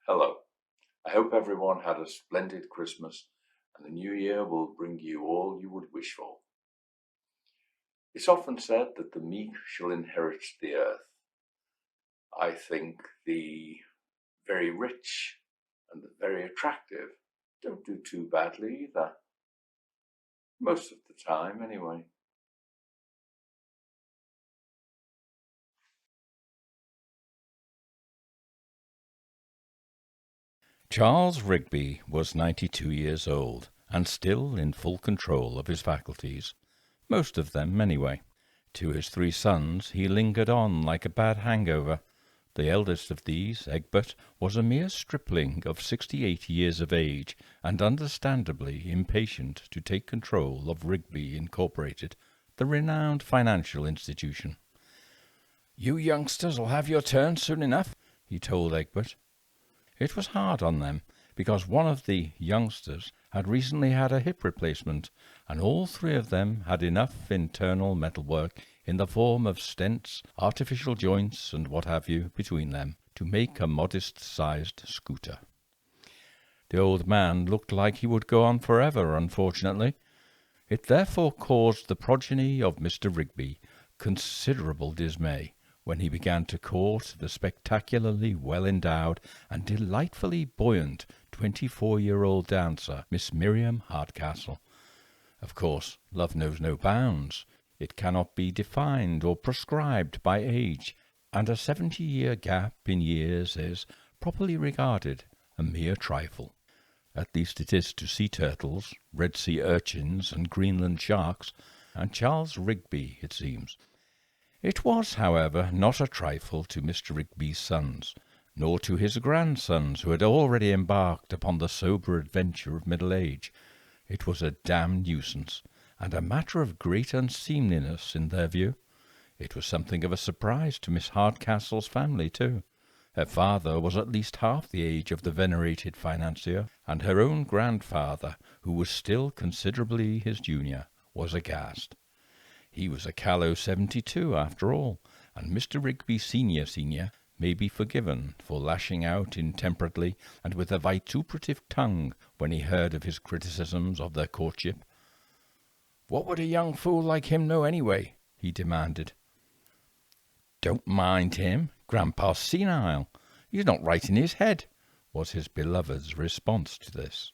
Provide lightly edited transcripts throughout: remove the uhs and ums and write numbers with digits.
Hello. I hope everyone had a splendid Christmas and the new year will bring you all you would wish for. It's often said that the meek shall inherit the earth. I think the very rich and the very attractive don't do too badly either. Most of the time, anyway. Charles Rigby was 92 years old and still in full control of his faculties, most of them anyway. To his three sons he lingered on like a bad hangover. The eldest of these, Egbert, was a mere stripling of 68 years of age and understandably impatient to take control of Rigby Incorporated, the renowned financial institution. "You youngsters will have your turn soon enough," he told Egbert. It was hard on them, because one of the youngsters had recently had a hip replacement, and all three of them had enough internal metalwork in the form of stents, artificial joints, and what have you, between them, to make a modest-sized scooter. The old man looked like he would go on forever, unfortunately. It therefore caused the progeny of Mr. Rigby considerable dismay when he began to court the spectacularly well-endowed and delightfully buoyant 24-year-old dancer, Miss Miriam Hardcastle. Of course, love knows no bounds. It cannot be defined or prescribed by age, and a 70-year gap in years is, properly regarded, a mere trifle. At least it is to sea turtles, Red Sea urchins, and Greenland sharks, and Charles Rigby, it seems. It was, however, not a trifle to Mr. Rigby's sons, nor to his grandsons, who had already embarked upon the sober adventure of middle age. It was a damned nuisance, and a matter of great unseemliness in their view. It was something of a surprise to Miss Hardcastle's family, too. Her father was at least half the age of the venerated financier, and her own grandfather, who was still considerably his junior, was aghast. He was a callow 72 after all, and Mr. Rigby senior may be forgiven for lashing out intemperately and with a vituperative tongue when he heard of his criticisms of their courtship. "What would a young fool like him know anyway?" he demanded. "Don't mind him. Grandpa's senile. He's not right in his head," was his beloved's response to this.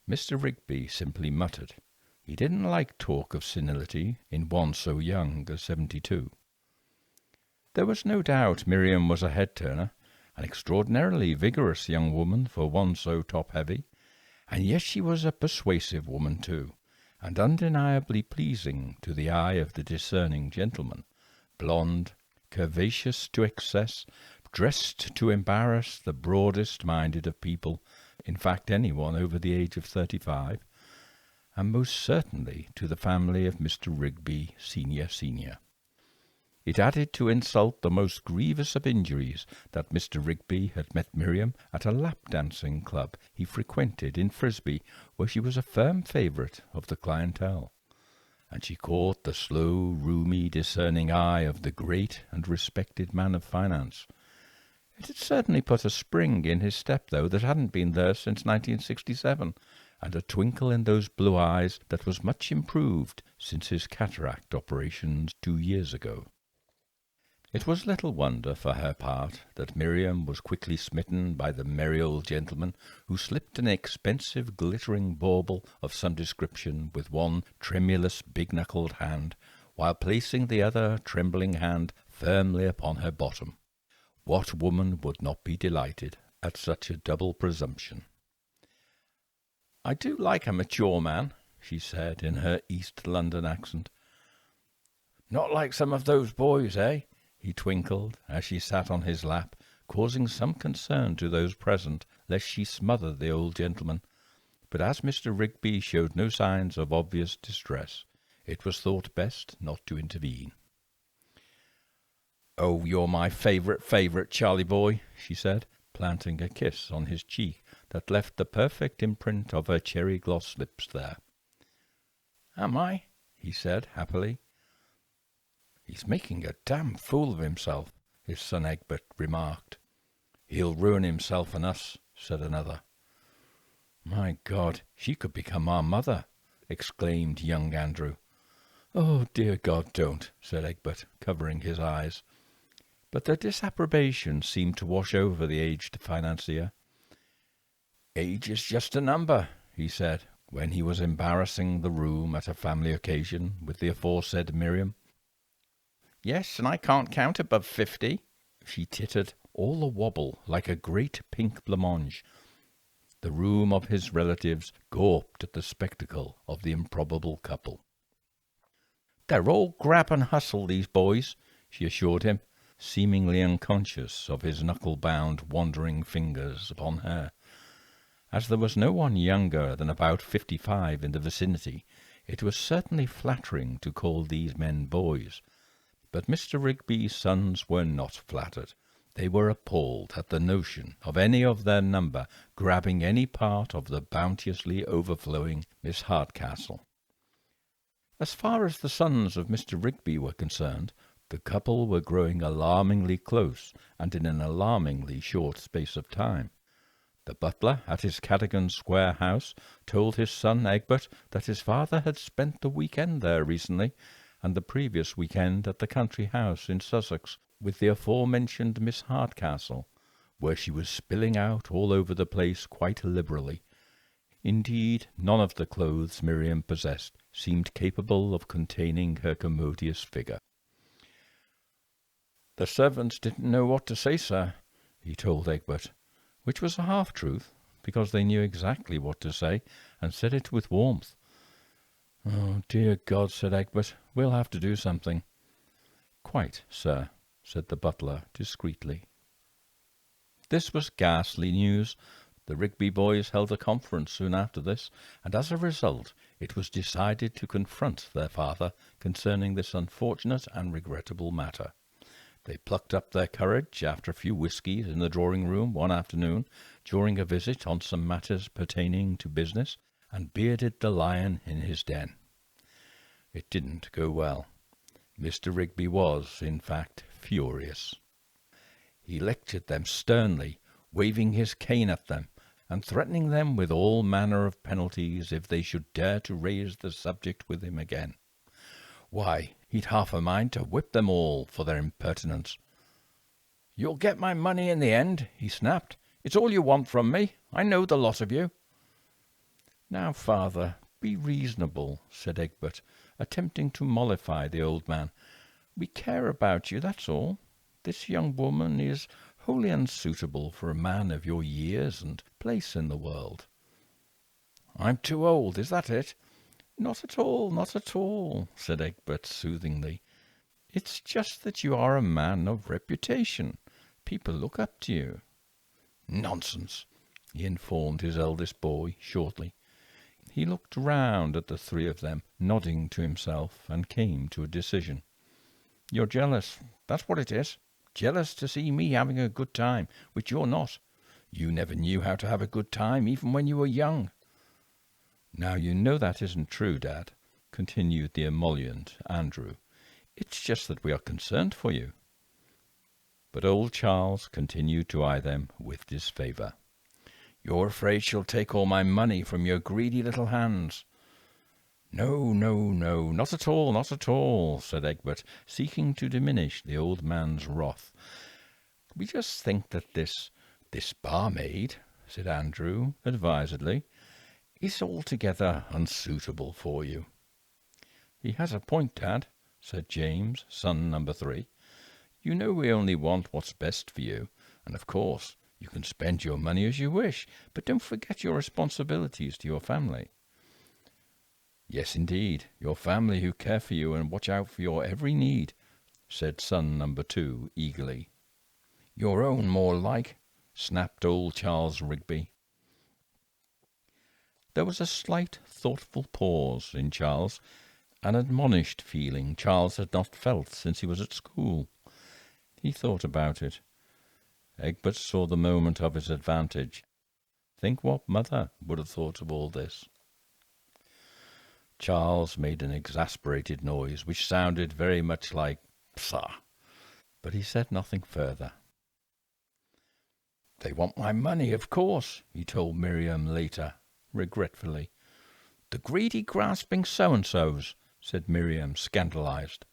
Mr. Rigby simply muttered. He didn't like talk of senility in one so young as 72. There was no doubt Miriam was a head-turner, an extraordinarily vigorous young woman for one so top-heavy, and yet she was a persuasive woman too, and undeniably pleasing to the eye of the discerning gentleman, blonde, curvaceous to excess, dressed to embarrass the broadest-minded of people, in fact anyone over the age of 35, and most certainly to the family of Mr. Rigby senior. It added to insult the most grievous of injuries that Mr. Rigby had met Miriam at a lap-dancing club he frequented in Frisbee, where she was a firm favourite of the clientele, and she caught the slow, roomy, discerning eye of the great and respected man of finance. It had certainly put a spring in his step, though, that hadn't been there since 1967, and a twinkle in those blue eyes that was much improved since his cataract operations 2 years ago. It was little wonder, for her part, that Miriam was quickly smitten by the merry old gentleman who slipped an expensive glittering bauble of some description with one tremulous big-knuckled hand, while placing the other trembling hand firmly upon her bottom. What woman would not be delighted at such a double presumption? "I do like a mature man," she said in her East London accent. "Not like some of those boys, eh?" he twinkled as she sat on his lap, causing some concern to those present lest she smother the old gentleman. But as Mr. Rigby showed no signs of obvious distress, it was thought best not to intervene. "Oh, you're my favourite, Charlie boy," she said, planting a kiss on his cheek that left the perfect imprint of her cherry-gloss lips there. "Am I?" he said happily. "He's making a damn fool of himself," his son Egbert remarked. "He'll ruin himself and us," said another. "My God, she could become our mother," exclaimed young Andrew. "Oh, dear God, don't," said Egbert, covering his eyes. But their disapprobation seemed to wash over the aged financier. "Age is just a number," he said, when he was embarrassing the room at a family occasion with the aforesaid Miriam. "Yes, and I can't count above 50, she tittered, all a wobble like a great pink blancmange. The room of his relatives gawped at the spectacle of the improbable couple. "They're all grab and hustle, these boys," she assured him, seemingly unconscious of his knuckle-bound wandering fingers upon her. As there was no one younger than about 55 in the vicinity, it was certainly flattering to call these men boys. But Mr. Rigby's sons were not flattered. They were appalled at the notion of any of their number grabbing any part of the bounteously overflowing Miss Hardcastle. As far as the sons of Mr. Rigby were concerned, the couple were growing alarmingly close, and in an alarmingly short space of time. The butler at his Cadogan Square house told his son Egbert that his father had spent the week-end there recently, and the previous week-end at the country house in Sussex, with the aforementioned Miss Hardcastle, where she was spilling out all over the place quite liberally. Indeed, none of the clothes Miriam possessed seemed capable of containing her commodious figure. "The servants didn't know what to say, sir," he told Egbert, which was a half-truth, because they knew exactly what to say, and said it with warmth. "Oh, dear God," said Egbert, "we'll have to do something." "Quite, sir," said the butler discreetly. This was ghastly news. The Rigby boys held a conference soon after this, and as a result it was decided to confront their father concerning this unfortunate and regrettable matter. They plucked up their courage after a few whiskies in the drawing-room one afternoon, during a visit on some matters pertaining to business, and bearded the lion in his den. It didn't go well. Mr. Rigby was, in fact, furious. He lectured them sternly, waving his cane at them, and threatening them with all manner of penalties if they should dare to raise the subject with him again. Why, he'd half a mind to whip them all for their impertinence. "You'll get my money in the end," he snapped. "It's all you want from me. I know the lot of you." "Now, father, be reasonable," said Egbert, attempting to mollify the old man. "We care about you, that's all. This young woman is wholly unsuitable for a man of your years and place in the world." "I'm too old, is that it?" "Not at all, not at all," said Egbert soothingly. "It's just that you are a man of reputation. People look up to you." "Nonsense," he informed his eldest boy shortly. He looked round at the three of them, nodding to himself, and came to a decision. "You're jealous, that's what it is. Jealous to see me having a good time, which you're not. You never knew how to have a good time, even when you were young." "Now you know that isn't true, Dad," continued the emollient Andrew. "It's just that we are concerned for you." But old Charles continued to eye them with disfavour. "You're afraid she'll take all my money from your greedy little hands." "No, no, no, not at all, not at all," said Egbert, seeking to diminish the old man's wrath. "We just think that this barmaid," said Andrew advisedly, "is altogether unsuitable for you." "He has a point, Dad," said James, son number 3. "You know we only want what's best for you, and of course you can spend your money as you wish, but don't forget your responsibilities to your family." "Yes, indeed, your family who care for you and watch out for your every need," said son number 2 eagerly. "Your own, more like," snapped old Charles Rigby. There was a slight thoughtful pause in Charles, an admonished feeling Charles had not felt since he was at school. He thought about it. Egbert saw the moment of his advantage. Think what mother would have thought of all this. Charles made an exasperated noise, which sounded very much like "pshaw," but he said nothing further. They want my money, of course, he told Miriam later, regretfully. The greedy, grasping so-and-sos, said Miriam, scandalized.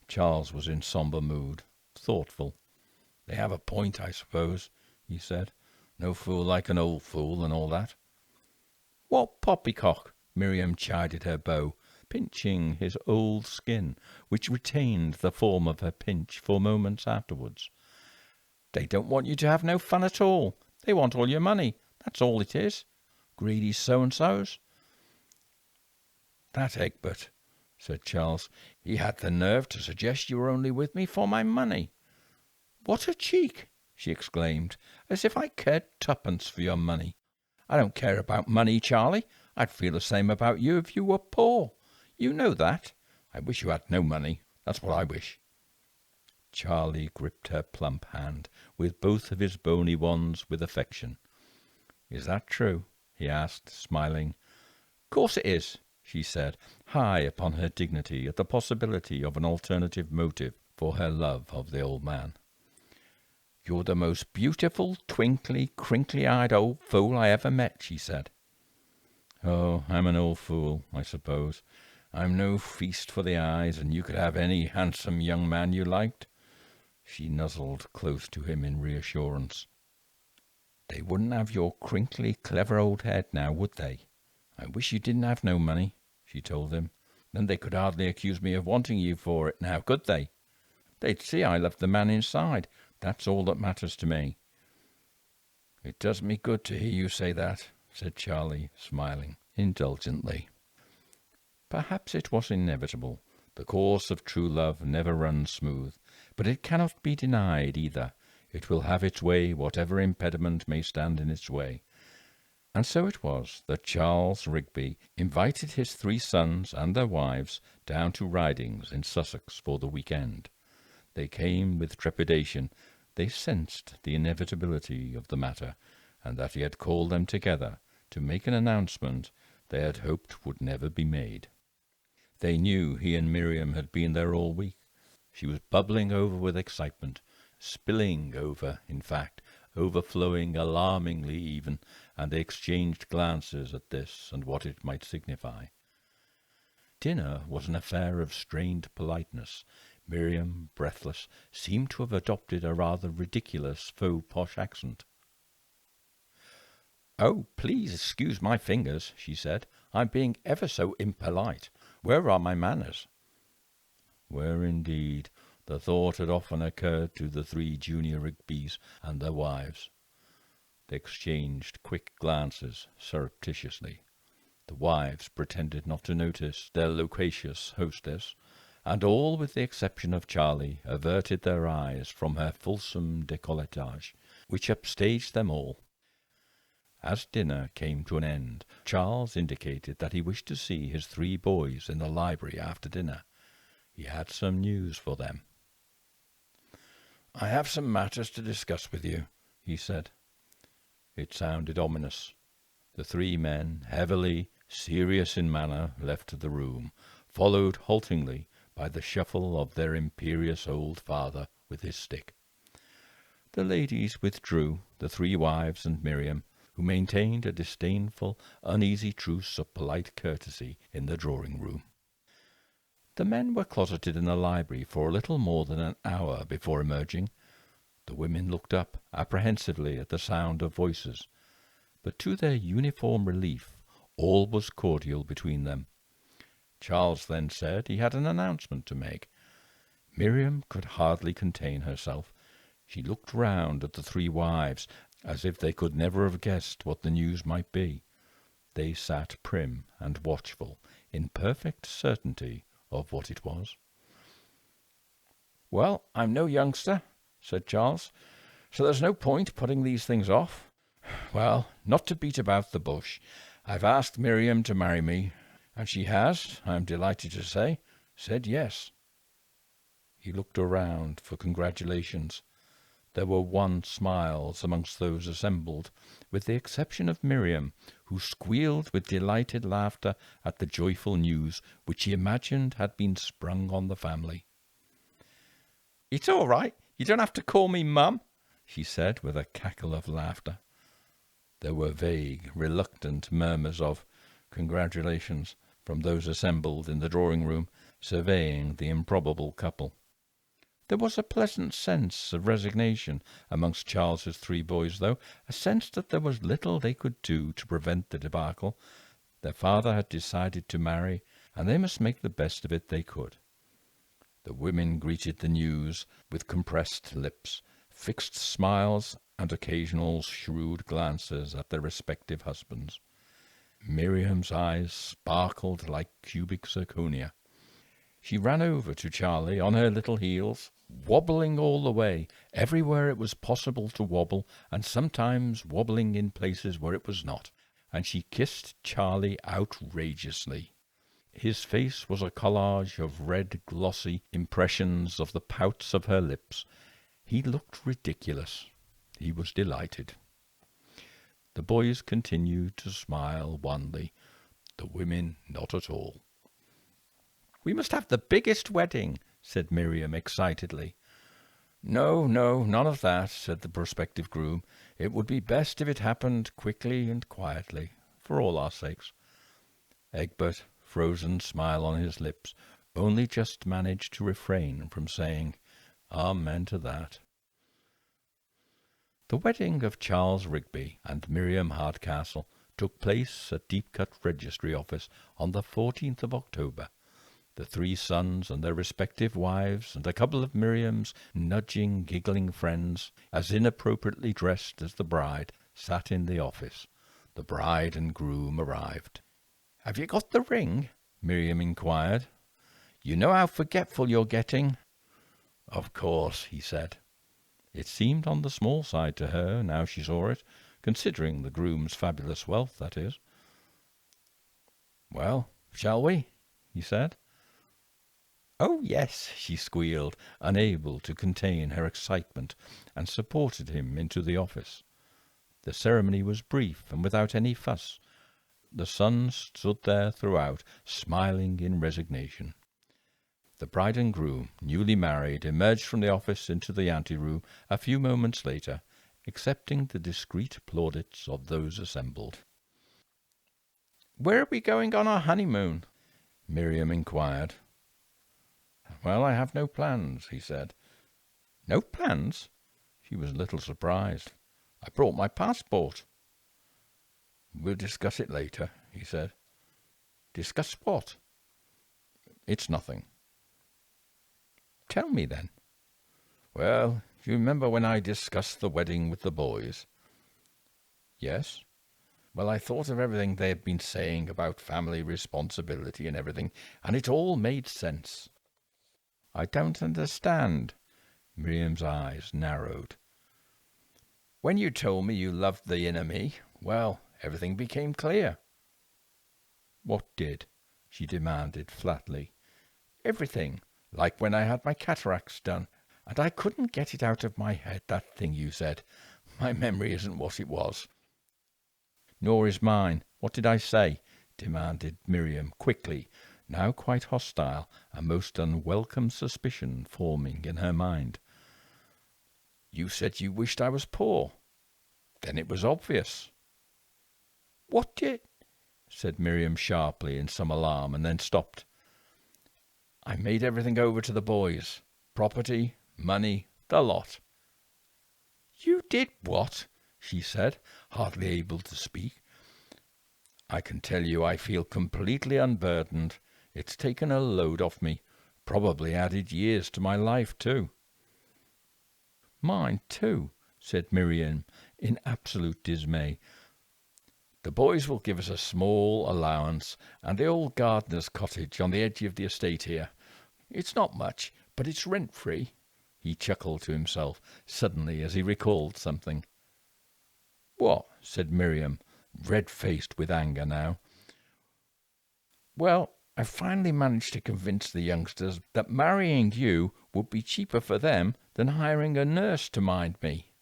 Charles was in sombre mood, thoughtful. They have a point, I suppose, he said. No fool like an old fool and all that. What poppycock? Miriam chided her beau, pinching his old skin, which retained the form of her pinch for moments afterwards. They don't want you to have no fun at all. They want all your money. That's all it is. Greedy so-and-sos. That Egbert, said Charles. He had the nerve to suggest you were only with me for my money. What a cheek, she exclaimed, as if I cared twopence for your money. I don't care about money, Charlie. I'd feel the same about you if you were poor. You know that. I wish you had no money. That's what I wish. Charlie gripped her plump hand with both of his bony ones with affection. Is that true? He asked, smiling. Course it is, she said, high upon her dignity at the possibility of an alternative motive for her love of the old man. You're the most beautiful, twinkly, crinkly-eyed old fool I ever met, she said. Oh, I'm an old fool, I suppose. I'm no feast for the eyes, and you could have any handsome young man you liked. She nuzzled close to him in reassurance. They wouldn't have your crinkly, clever old head now, would they? I wish you didn't have no money, she told him. Then they could hardly accuse me of wanting you for it now, could they? They'd see I loved the man inside. That's all that matters to me. It does me good to hear you say that, said Charlie, smiling indulgently. Perhaps it was inevitable. The course of true love never runs smooth, but it cannot be denied either. It will have its way, whatever impediment may stand in its way. And so it was that Charles Rigby invited his 3 sons and their wives down to Ridings in Sussex for the week-end. They came with trepidation. They sensed the inevitability of the matter, and that he had called them together to make an announcement they had hoped would never be made. They knew he and Miriam had been there all week. She was bubbling over with excitement, spilling over, in fact, overflowing alarmingly even, and they exchanged glances at this and what it might signify. Dinner was an affair of strained politeness. Miriam, breathless, seemed to have adopted a rather ridiculous faux posh accent. "Oh, please excuse my fingers," she said. "I'm being ever so impolite. Where are my manners?" Where indeed? The thought had often occurred to the 3 junior Rigbys and their wives. They exchanged quick glances surreptitiously. The wives pretended not to notice their loquacious hostess, and all, with the exception of Charlie, averted their eyes from her fulsome décolletage, which upstaged them all. As dinner came to an end, Charles indicated that he wished to see his 3 boys in the library after dinner. He had some news for them. "I have some matters to discuss with you," he said. It sounded ominous. The 3 men, heavily, serious in manner, left the room, followed haltingly by the shuffle of their imperious old father with his stick. The ladies withdrew, the 3 wives and Miriam, who maintained a disdainful, uneasy truce of polite courtesy in the drawing-room. The men were closeted in the library for a little more than an hour before emerging. The women looked up apprehensively at the sound of voices, but to their uniform relief all was cordial between them. Charles then said he had an announcement to make. Miriam could hardly contain herself. She looked round at the 3 wives, as if they could never have guessed what the news might be. They sat prim and watchful, in perfect certainty of what it was. "Well, I'm no youngster," said Charles, "so there's no point putting these things off. Well, not to beat about the bush, I've asked Miriam to marry me, and she has, I'm delighted to say, said yes." He looked around for congratulations. There were wan smiles amongst those assembled, with the exception of Miriam, who squealed with delighted laughter at the joyful news which she imagined had been sprung on the family. "It's all right. You don't have to call me Mum," she said with a cackle of laughter. There were vague, reluctant murmurs of congratulations from those assembled in the drawing-room, surveying the improbable couple. There was a pleasant sense of resignation amongst Charles's three boys, though, a sense that there was little they could do to prevent the debacle. Their father had decided to marry, and they must make the best of it they could. The women greeted the news with compressed lips, fixed smiles, and occasional shrewd glances at their respective husbands. Miriam's eyes sparkled like cubic zirconia. She ran over to Charlie on her little heels, wobbling all the way, everywhere it was possible to wobble, and sometimes wobbling in places where it was not, and she kissed Charlie outrageously. His face was a collage of red, glossy impressions of the pouts of her lips. He looked ridiculous. He was delighted. The boys continued to smile wanly, the women not at all. "We must have the biggest wedding," said Miriam excitedly. "No, none of that," said the prospective groom. "It would be best if it happened quickly and quietly, for all our sakes." Egbert, frozen smile on his lips, only just managed to refrain from saying amen to that. The wedding of Charles Rigby and Miriam Hardcastle took place at Deepcut Registry Office on the 14th of October. The three sons and their respective wives and a couple of Miriam's nudging, giggling friends, as inappropriately dressed as the bride, sat in the office. The bride and groom arrived. "Have you got the ring?" Miriam inquired. "You know how forgetful you're getting." "Of course," he said. It seemed on the small side to her, now she saw it, considering the groom's fabulous wealth, that is. "Well, shall we?" he said. "Oh, yes," she squealed, unable to contain her excitement, and supported him into the office. The ceremony was brief and without any fuss. The sons stood there throughout, smiling in resignation. The bride and groom, newly married, emerged from the office into the anteroom a few moments later, accepting the discreet plaudits of those assembled. "Where are we going on our honeymoon?" Miriam inquired. "Well, I have no plans," he said. "No plans?" She was a little surprised. "I brought my passport." "We'll discuss it later," he said. "Discuss what?" "It's nothing." "Tell me, then." "Well, you remember when I discussed the wedding with the boys?" "Yes." "Well, I thought of everything they had been saying about family responsibility and everything, and it all made sense." "I don't understand." Miriam's eyes narrowed. "When you told me you loved the inner me, well, everything became clear." "What did?" she demanded flatly. "Everything. Like when I had my cataracts done, and I couldn't get it out of my head, that thing you said. My memory isn't what it was." "Nor is mine. What did I say?" demanded Miriam quickly, now quite hostile, a most unwelcome suspicion forming in her mind. "You said you wished I was poor. Then it was obvious." "What did—" said Miriam sharply in some alarm, and then stopped. "I made everything over to the boys. Property, money, the lot." "You did what?" she said, hardly able to speak. "I can tell you I feel completely unburdened. It's taken a load off me. Probably added years to my life, too." "Mine, too," said Miriam in absolute dismay. "The boys will give us a small allowance, and the old gardener's cottage on the edge of the estate here. It's not much, but it's rent-free." He chuckled to himself suddenly as he recalled something. "What?" said Miriam, red-faced with anger now. "Well, I finally managed to convince the youngsters that marrying you would be cheaper for them than hiring a nurse to mind me."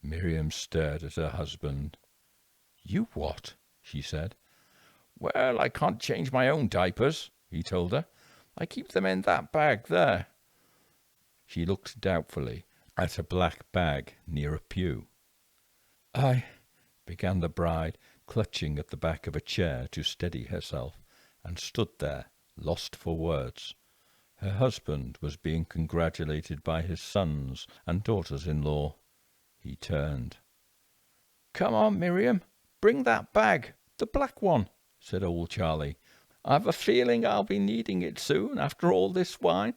Miriam stared at her husband. "You what?" she said. "Well, I can't change my own diapers," he told her. "I keep them in that bag there." She looked doubtfully at a black bag near a pew. "I," began the bride, clutching at the back of a chair to steady herself, and stood there, lost for words. Her husband was being congratulated by his sons and daughters-in-law. He turned. "Come on, Miriam, bring that bag, the black one," said old Charlie. "I've a feeling I'll be needing it soon, after all this wine."